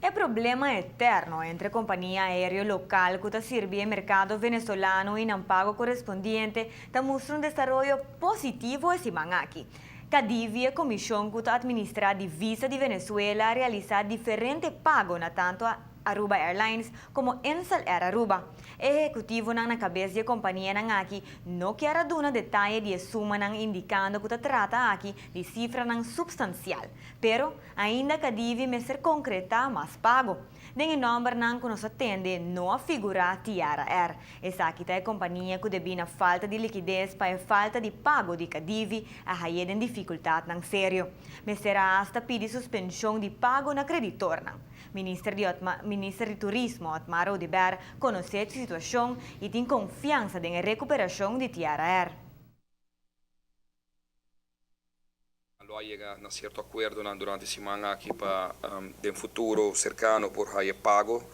É problema eterno entre companhia aérea local que sirve o mercado venezolano e não pago correspondiente está mostrando um desenvolvimento positivo esse aqui. Cadivia, a comissão que administra a divisa de Venezuela, realiza diferente pago na tanto a Aruba Airlines como Ensal Air Aruba. Executivo na cabeça da companhia aqui não quer dar detalhe de suma indicando que trata aqui de cifra substancial, pero ainda que deve ser concreta mais pago. Den número que nos atende não figura Tiara Air. Essa aqui é a companhia que deve falta de liquidez para a falta de pago de Cadivi a raia de dificuldade sério. Mas será hasta pedir suspensão de pago na creditor. Ministro de Turismo, Otmar Odiber, conhece a situação e tem confiança na recuperação de Tiara Air. Llega a un certo accordo durante la settimana para un futuro cercano por higher pago,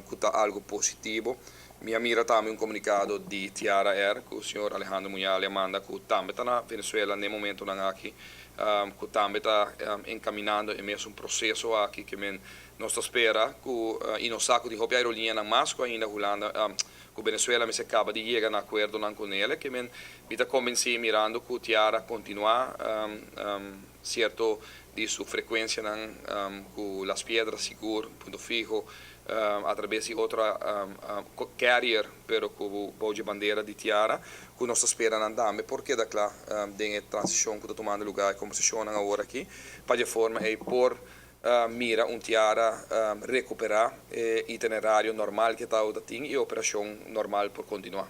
que algo positivo. Mi mira também un comunicato di Tiara Air, che il signor Alejandro Muñale manda, che também está na Venezuela nel momento aqui, que também está encaminhando e messo un processo aqui que nós spera que in sacco di hobby aerolinea na Masco ainda Holanda que Venezuela se acaba de chegar a acordo com ele que me está convencido mirando que Tiara continuar certo de sua frequência com as pedras seguro ponto fijo através de outra carrier pero com boa bandeira de Tiara que nós espera andar porque da lá tem a transição que está tomando lugar como se chama agora aqui para de forma é por mira Tiara recuperar itinerário normal que está e operação normal por continuar.